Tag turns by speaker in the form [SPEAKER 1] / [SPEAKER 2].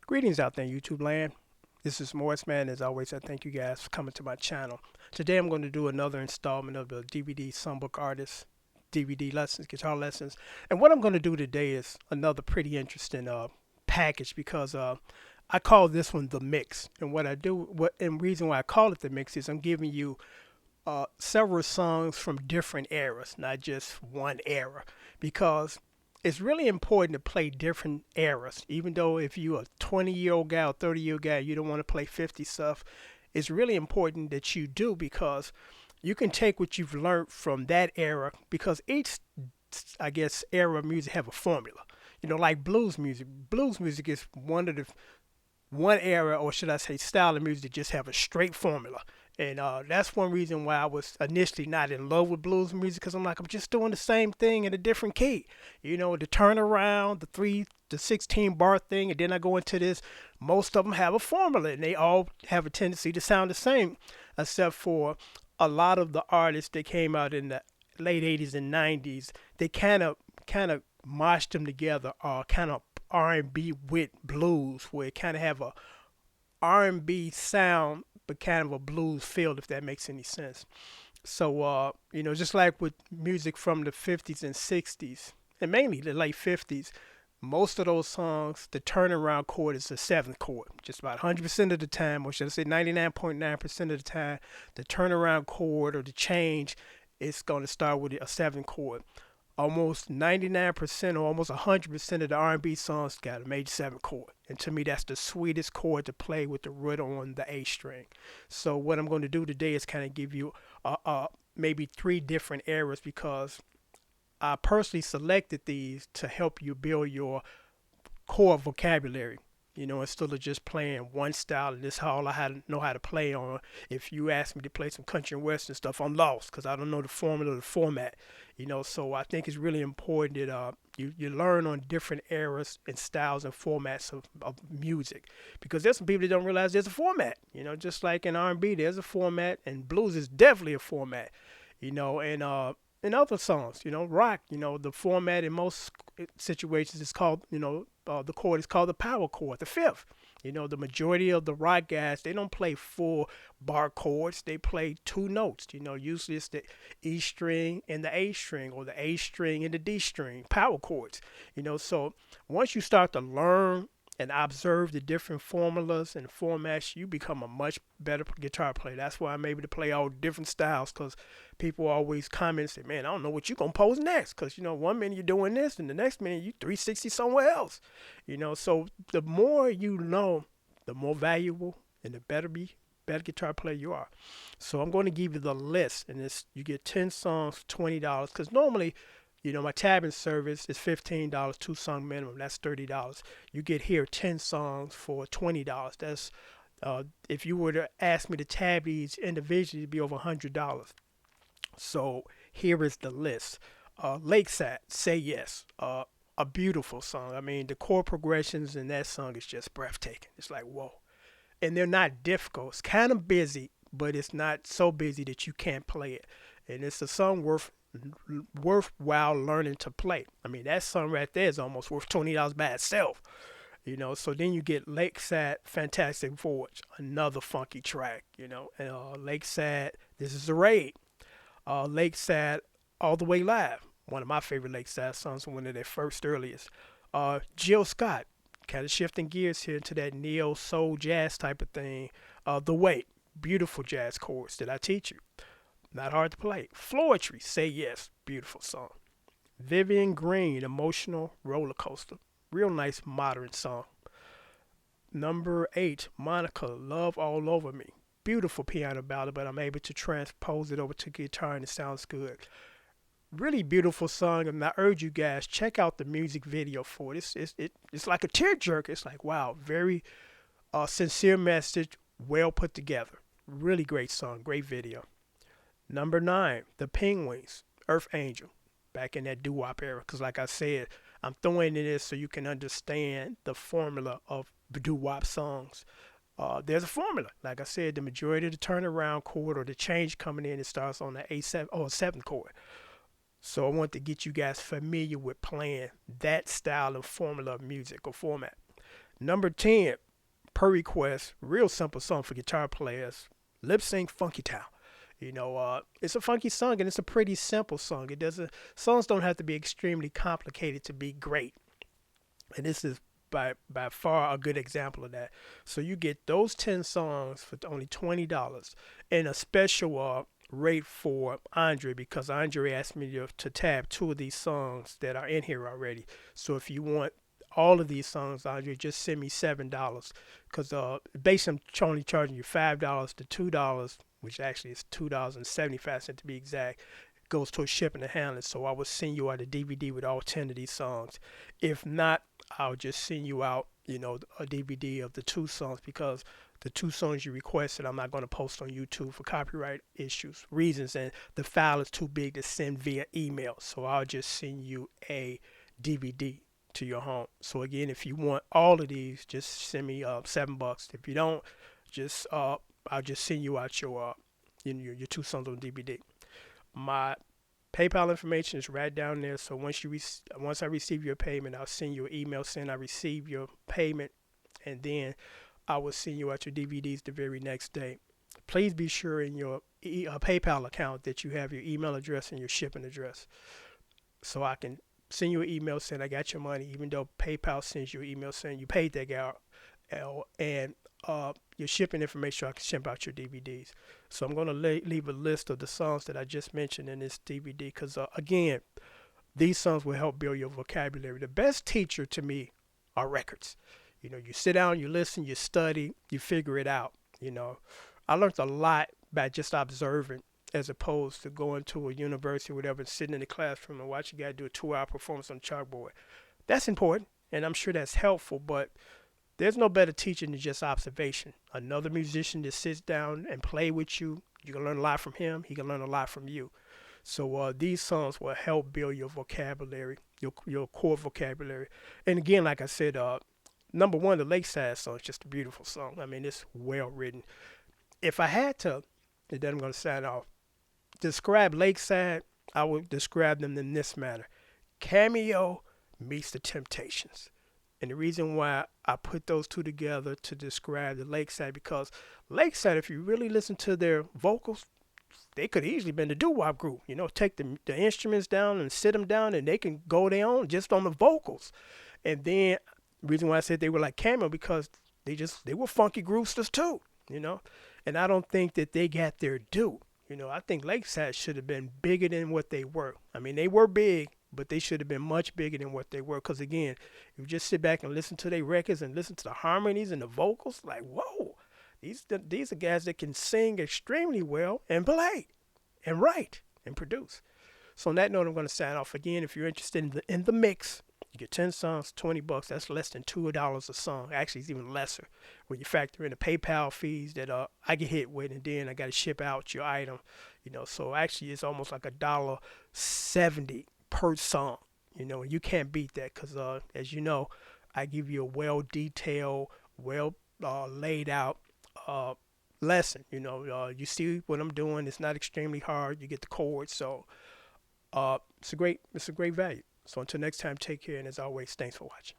[SPEAKER 1] Greetings out there in YouTube land. This is Morris Man. As always, I thank you guys for coming to my channel. Today I'm going to do another installment of the DVD Songbook Artist DVD lessons, guitar lessons. And what I'm going to do today is another pretty interesting package because I call this one the mix. And what I do, and reason why I call it the mix is I'm giving you several songs from different eras, not just one era, because it's really important to play different eras. Even though if you're a 20-year-old guy or 30-year-old guy, you don't want to play 50 stuff, it's really important that you do because you can take what you've learned from that era because each, I guess, era of music have a formula. You know, like blues music. Blues music is one of the one era, or should I say, style of music that just have a straight formula. And that's one reason why I was initially not in love with blues music because I'm like, I'm just doing the same thing in a different key. You know, the turnaround, the 3 to 16 bar thing, and then I go into this. Most of them have a formula, and they all have a tendency to sound the same, except for a lot of the artists that came out in the late 80s and 90s. They kind of mashed them together, kind of R&B with blues, where it kind of have a R&B sound but kind of a blues feel, if that makes any sense. So you know, just like with music from the 50s and 60s, and mainly the late 50s, most of those songs, the turnaround chord is the seventh chord. Just about 100% of the time, or should I say 99.9% of the time, the turnaround chord or the change is going to start with a seventh chord. Almost 99% or almost 100% of the R&B songs got a major 7 chord. And to me, that's the sweetest chord to play with the root on the A string. So what I'm going to do today is kind of give you maybe 3 different eras because I personally selected these to help you build your core vocabulary. You know, instead of just playing one style, and this is all I know how to play on. If you ask me to play some country and western stuff, I'm lost because I don't know the formula, the format. You know, so I think it's really important that you learn on different eras and styles and formats of music, because there's some people that don't realize there's a format. You know, just like in R&B, there's a format, and blues is definitely a format. You know, and in other songs, you know, rock, you know, the format in most situations is called, you know, the chord is called the power chord, the fifth. You know, the majority of the rock guys, they don't play full bar chords. They play 2 notes. You know, usually it's the E string and the A string, or the A string and the D string, power chords. You know, so once you start to learn and observe the different formulas and formats, you become a much better guitar player. That's why I'm able to play all different styles, because people always comment and say, man, I don't know what you're going to pose next, because, you know, one minute you're doing this and the next minute you 360 somewhere else. You know, so the more you know, the more valuable and the better guitar player you are. So I'm going to give you the list, and this you get 10 songs for $20, because normally, you know, my tabbing service is $15, 2 song minimum. That's $30. You get here 10 songs for $20. That's if you were to ask me to tab these individually, it'd be over $100. So here is the list. Lakeside, Say Yes. A beautiful song. I mean, the chord progressions in that song is just breathtaking. It's like, whoa. And they're not difficult. It's kind of busy, but it's not so busy that you can't play it. And it's a song worthwhile learning to play. I mean, that song right there is almost worth $20 by itself. You know, so then you get Lakeside, Fantastic Voyage, another funky track. You know, and Lakeside, This Is a Raid. Lakeside, All the Way Live, one of my favorite Lakeside songs, one of their first earliest. Jill Scott, kind of shifting gears here into that neo soul jazz type of thing. The Wait, beautiful jazz chords. Did I teach you? Not hard to play. Floetry, Say Yes, beautiful song. Vivian Green, Emotional Rollercoaster, real nice modern song. Number 8, Monica, Love All Over Me, beautiful piano ballad, but I'm able to transpose it over to guitar and it sounds good. Really beautiful song, and I urge you guys, check out the music video for it. It's like a tearjerker. It's like, wow, very sincere message, well put together. Really great song, great video. Number 9, The Penguins, Earth Angel, back in that doo-wop era. Because like I said, I'm throwing in this so you can understand the formula of doo-wop songs. There's a formula. Like I said, the majority of the turnaround chord or the change coming in, it starts on the A7 or 7th chord. So I want to get you guys familiar with playing that style of formula of music or format. Number 10, per request, real simple song for guitar players. Lip sync Funky Town. It's a funky song and it's a pretty simple song. It doesn't Songs don't have to be extremely complicated to be great. And this is by far a good example of that. So you get those 10 songs for only $20 and a special rate for Andre because Andre asked me to tab two of these songs that are in here already. So if you want all of these songs, Andre, just send me $7 because basically I'm only charging you $5 to $2, which actually is $2.75 to be exact, goes towards shipping and handling. So I will send you out a DVD with all 10 of these songs. If not, I'll just send you out, a DVD of the two songs because the two songs you requested, I'm not going to post on YouTube for copyright reasons, and the file is too big to send via email. So I'll just send you a DVD to your home. So again, if you want all of these, just send me $7. If you don't, just I'll just send you out your two songs on DVD. My PayPal information is right down there. So once I receive your payment, I'll send you an email saying I received your payment, and then I will send you out your DVDs the very next day. Please be sure in your PayPal account that you have your email address and your shipping address, so I can send you an email saying I got your money, even though PayPal sends you an email saying you paid that guy, and your shipping information so I can ship out your DVDs. So I'm going to leave a list of the songs that I just mentioned in this DVD because, again, these songs will help build your vocabulary. The best teacher to me are records. You sit down, you listen, you study, you figure it out. I learned a lot by just observing as opposed to going to a university or whatever and sitting in the classroom and watching a guy do a 2-hour performance on the chalkboard. That's important, and I'm sure that's helpful, but there's no better teacher than just observation. Another musician that sits down and play with you, you can learn a lot from him. He can learn a lot from you. So these songs will help build your vocabulary, your core vocabulary. And again, like I said, number one, the Lakeside song is just a beautiful song. I mean, it's well written. If I had to, and then I'm going to sign off, describe Lakeside, I would describe them in this manner. Cameo meets the Temptations. And the reason why I put those two together to describe the Lakeside, because Lakeside, if you really listen to their vocals, they could easily been the doo-wop group. Take the instruments down and sit them down, and they can go their own just on the vocals. And then the reason why I said they were like Cameo because they were funky groovesters too. And I don't think that they got their due. I think Lakeside should have been bigger than what they were. I mean, they were big, but they should have been much bigger than what they were. Because again, if you just sit back and listen to their records and listen to the harmonies and the vocals, like, whoa, these are guys that can sing extremely well and play and write and produce. So on that note, I'm going to sign off. Again, if you're interested in the mix, you get 10 songs, $20. That's less than $2 a song. Actually, it's even lesser when you factor in the PayPal fees that I get hit with, and then I got to ship out your item. So actually, it's almost like $1.70 per song. And you can't beat that because, as you know, I give you a well-detailed, laid out lesson. You see what I'm doing. It's not extremely hard. You get the chords, so it's a great value. So until next time, take care, and as always, thanks for watching.